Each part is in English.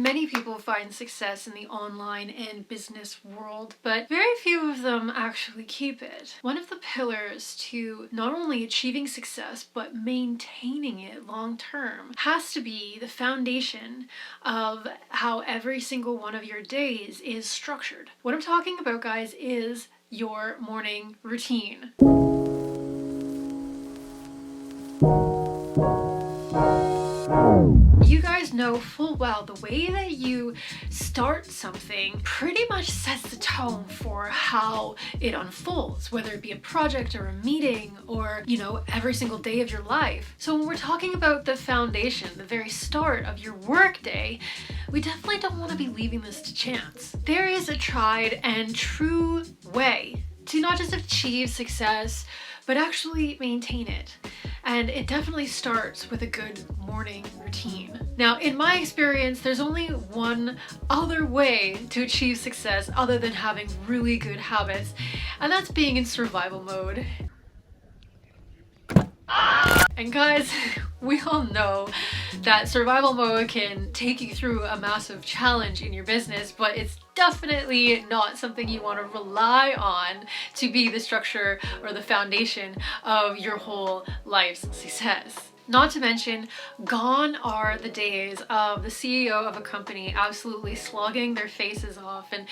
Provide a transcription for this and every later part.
Many people find success in the online and business world, but very few of them actually keep it. One of the pillars to not only achieving success, but maintaining it long term has to be the foundation of how every single one of your days is structured. What I'm talking about, guys, is your morning routine. You guys know full well the way that you start something pretty much sets the tone for how it unfolds, whether it be a project or a meeting or, every single day of your life. So when we're talking about the foundation, the very start of your workday, we definitely don't want to be leaving this to chance. There is a tried and true way to not just achieve success, but actually maintain it. And it definitely starts with a good morning routine. Now, in my experience, there's only one other way to achieve success other than having really good habits, and that's being in survival mode. And guys, we all know that survival mode can take you through a massive challenge in your business, but it's definitely not something you want to rely on to be the structure or the foundation of your whole life's success. Not to mention, gone are the days of the CEO of a company absolutely slogging their faces off and,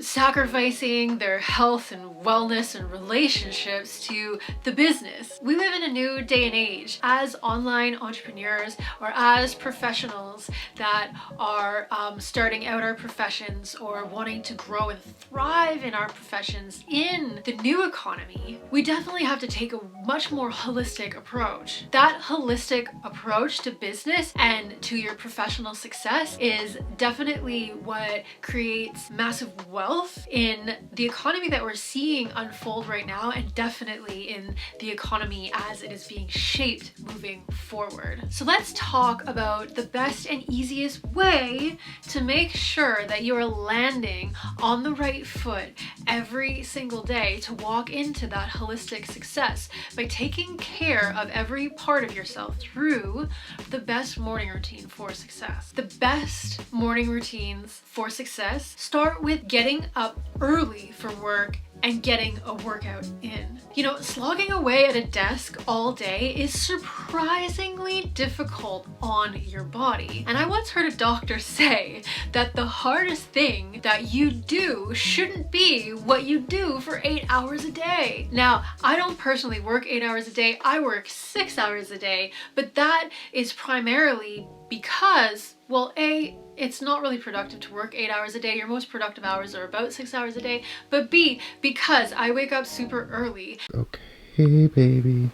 sacrificing their health and wellness and relationships to the business. We live in a new day and age as online entrepreneurs or as professionals that are starting out our professions or wanting to grow and thrive in our professions in the new economy. We definitely have to take a much more holistic approach. That holistic approach to business and to your professional success is definitely what creates massive wealth in the economy that we're seeing unfold right now, and definitely in the economy as it is being shaped moving forward. So let's talk about the best and easiest way to make sure that you're landing on the right foot every single day to walk into that holistic success by taking care of every part of yourself through the best morning routine for success. The best morning routines for success start with getting up early for work and getting a workout in. Slogging away at a desk all day is surprisingly difficult on your body. And I once heard a doctor say that the hardest thing that you do shouldn't be what you do for 8 hours a day. Now, I don't personally work 8 hours a day, I work 6 hours a day, but that is primarily because, well, it's not really productive to work 8 hours a day. Your most productive hours are about 6 hours a day. But B, because I wake up super early. Okay, baby.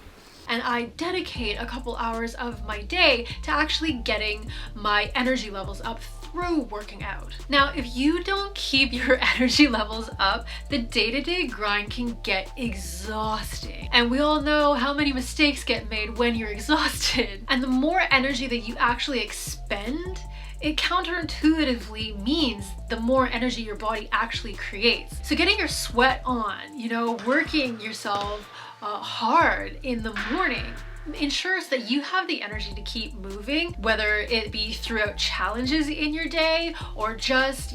And I dedicate a couple hours of my day to actually getting my energy levels up through working out. Now, if you don't keep your energy levels up, the day-to-day grind can get exhausting. And we all know how many mistakes get made when you're exhausted. And the more energy that you actually expend, it counterintuitively means the more energy your body actually creates. So getting your sweat on, working yourself hard in the morning ensures that you have the energy to keep moving, whether it be throughout challenges in your day or just,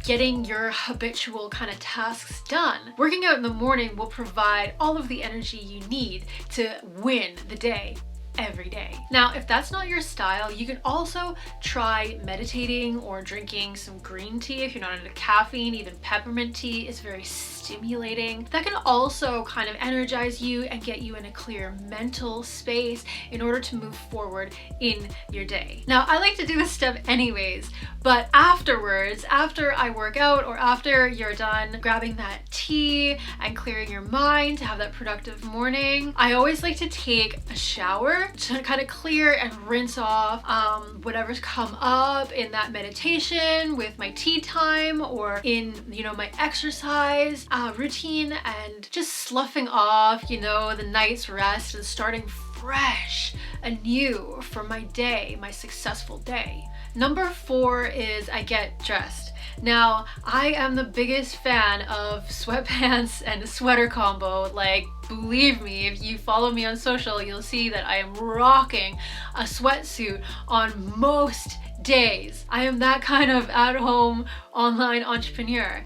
getting your habitual kind of tasks done. Working out in the morning will provide all of the energy you need to win the day every day. Now, if that's not your style, you can also try meditating or drinking some green tea if you're not into caffeine. Even peppermint tea is very stimulating. That can also kind of energize you and get you in a clear mental space in order to move forward in your day. Now, I like to do this stuff anyways, but afterwards, after I work out or after you're done grabbing that tea and clearing your mind to have that productive morning, I always like to take a shower to kind of clear and rinse off whatever's come up in that meditation with my tea time or in, my exercise routine, and just sloughing off, the night's rest and starting fresh, anew for my day, my successful day. Number 4 is I get dressed. Now, I am the biggest fan of sweatpants and a sweater combo. Like, believe me, if you follow me on social, you'll see that I am rocking a sweatsuit on most days. I am that kind of at-home online entrepreneur.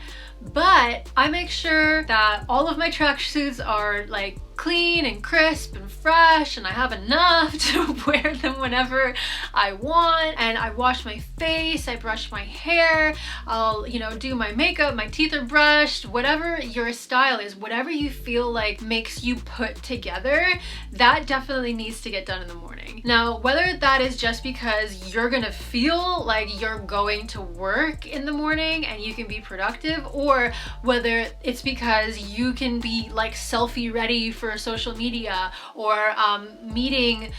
But I make sure that all of my tracksuits are like clean and crisp and fresh, and I have enough to wear them whenever I want. And I wash my face, I brush my hair, I'll, do my makeup, my teeth are brushed, whatever your style is, whatever you feel like makes you put together, that definitely needs to get done in the morning. Now, whether that is just because you're gonna feel like you're going to work in the morning and you can be productive, or whether it's because you can be like selfie ready for social media, or meeting,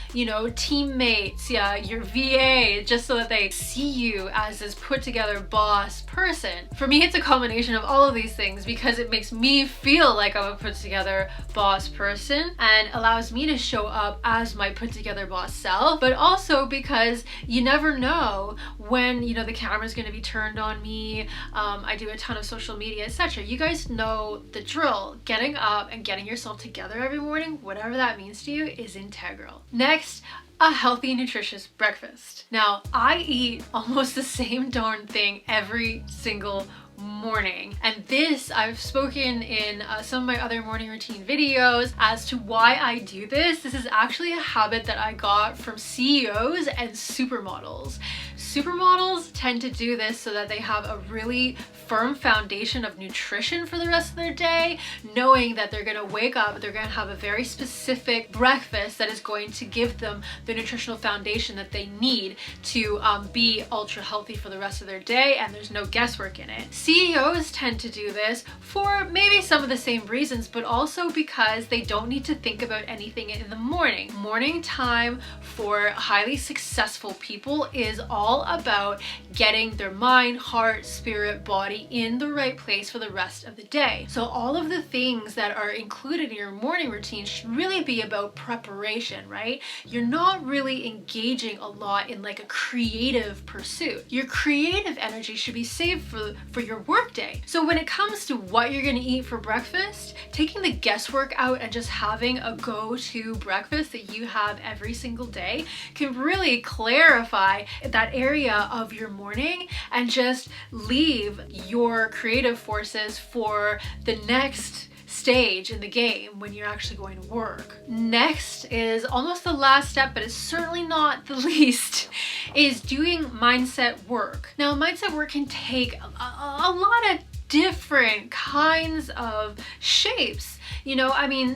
teammates, your VA, just so that they see you as this put together boss person. For me, it's a combination of all of these things because it makes me feel like I'm a put together boss person and allows me to show up as my put together boss self, but also because you never know when, the camera's going to be turned on me. I do a ton of social media, etc. You guys know the drill. Getting up and getting yourself together every morning, whatever that means to you, is integral. Next, a healthy, nutritious breakfast. Now, I eat almost the same darn thing every single morning, and this I've spoken in some of my other morning routine videos as to why I do this. This is actually a habit that I got from CEOs and supermodels. Supermodels tend to do this so that they have a really firm foundation of nutrition for the rest of their day, knowing that they're going to wake up, they're going to have a very specific breakfast that is going to give them the nutritional foundation that they need to be ultra healthy for the rest of their day, and there's no guesswork in it. CEOs tend to do this for maybe some of the same reasons, but also because they don't need to think about anything in the morning. Morning time for highly successful people is all about getting their mind, heart, spirit, body in the right place for the rest of the day. So all of the things that are included in your morning routine should really be about preparation, right? You're not really engaging a lot in like a creative pursuit. Your creative energy should be saved for your work day. So when it comes to what you're going to eat for breakfast, taking the guesswork out and just having a go-to breakfast that you have every single day can really clarify that area of your morning and just leave your creative forces for the next stage in the game when you're actually going to work. Next is almost the last step, but it's certainly not the least, is doing mindset work. Now, mindset work can take a lot of different kinds of shapes.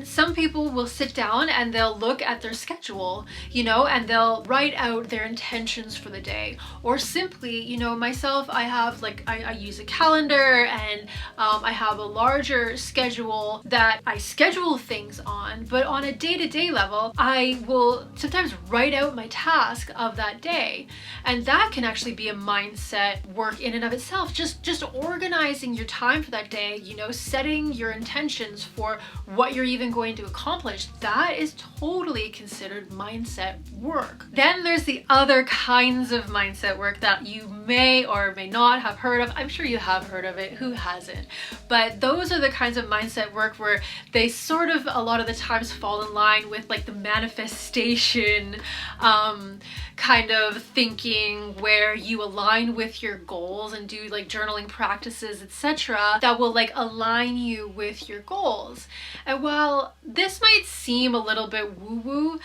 Some people will sit down and they'll look at their schedule, and they'll write out their intentions for the day. Or simply, myself, I use a calendar, and I have a larger schedule that I schedule things on, but on a day-to-day level, I will sometimes write out my task of that day. And that can actually be a mindset work in and of itself. Just organizing your time for that day, setting your intentions for what you're even going to accomplish, that is totally considered mindset work. Then there's the other kinds of mindset work that you may or may not have heard of. I'm sure you have heard of it, who hasn't? But those are the kinds of mindset work where they sort of a lot of the times fall in line with like the manifestation kind of thinking, where you align with your goals and do like journaling practices, etc., that will like align you with your goals. And while this might seem a little bit woo-woo,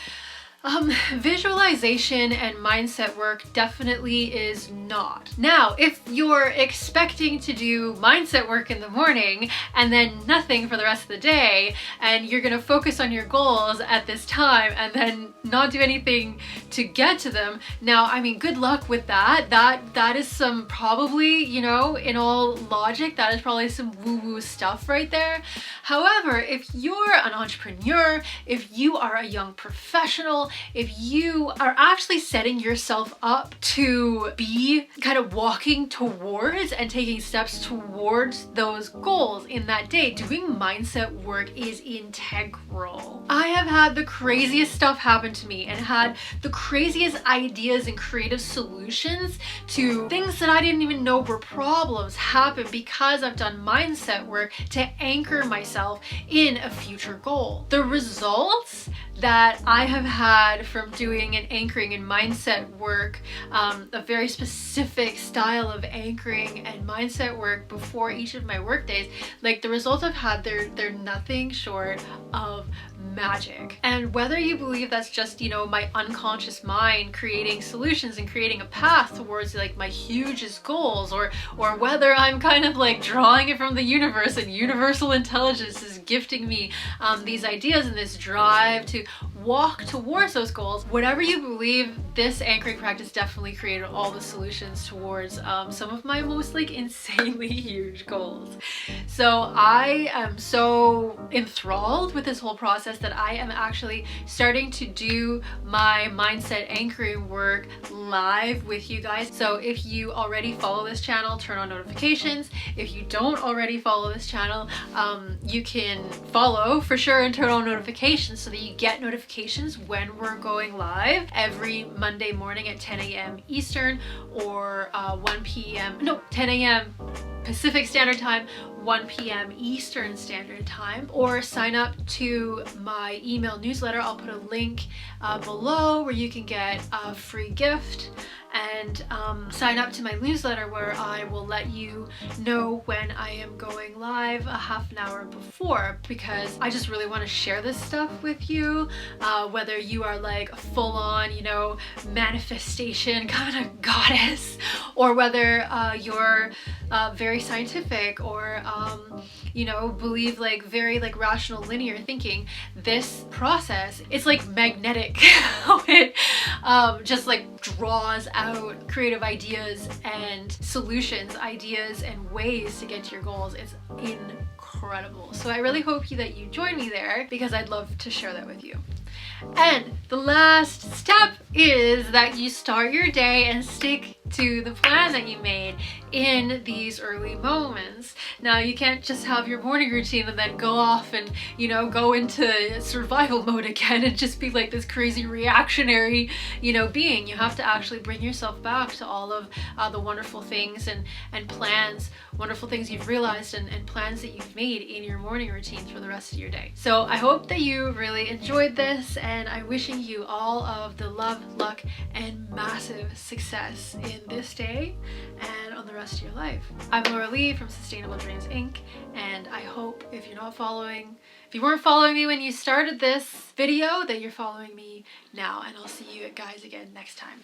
visualization and mindset work definitely is not. Now, if you're expecting to do mindset work in the morning and then nothing for the rest of the day, and you're gonna focus on your goals at this time and then not do anything to get to them, now, good luck with that. That is some probably, in all logic, that is probably some woo-woo stuff right there. However, if you're an entrepreneur, if you are a young professional, if you are actually setting yourself up to be kind of walking towards and taking steps towards those goals in that day, doing mindset work is integral. I have had the craziest stuff happen to me and had the craziest ideas and creative solutions to things that I didn't even know were problems happen because I've done mindset work to anchor myself in a future goal. The results that I have had from doing an anchoring and mindset work, a very specific style of anchoring and mindset work before each of my work days, like the results I've had, they're nothing short of magic. And whether you believe that's just, you know, my unconscious mind creating solutions and creating a path towards like my hugest goals, or whether I'm kind of like drawing it from the universe and universal intelligence is gifting me these ideas and this drive to walk towards those goals, whatever you believe, this anchoring practice definitely created all the solutions towards some of my most like insanely huge goals. So I am so enthralled with this whole process that I am actually starting to do my mindset anchoring work live with you guys. So if you already follow this channel, turn on notifications. If you don't already follow this channel, you can follow for sure and turn on notifications so that you get notifications when we're going live every Monday morning at 10 a.m. Eastern or 10 a.m. Pacific Standard Time, 1 p.m. Eastern Standard Time, or sign up to my email newsletter. I'll put a link below where you can get a free gift and sign up to my newsletter where I will let you know when I am going live a half an hour before, because I just really want to share this stuff with you, whether you are like a full-on, you know, manifestation kind of goddess, or whether you're very scientific or you know, believe like very like rational linear thinking. This process, it's like magnetic. It just like draws out creative ideas and solutions, ideas and ways to get to your goals. It's incredible. So I really hope that you join me there, because I'd love to share that with you. And the last step is that you start your day and stick to the plan that you made in these early moments. Now, you can't just have your morning routine and then go off and, you know, go into survival mode again and just be like this crazy reactionary, you know, being. You have to actually bring yourself back to all of the wonderful things and plans, wonderful things you've realized and plans that you've made in your morning routines for the rest of your day. So I hope that you really enjoyed this, and I'm wishing you all of the love, luck, and massive success in this day and on the rest of your life. I'm Laura Lee from Sustainable Dreams Inc. And I hope if you weren't following me when you started this video, that you're following me now. And I'll see you guys again next time.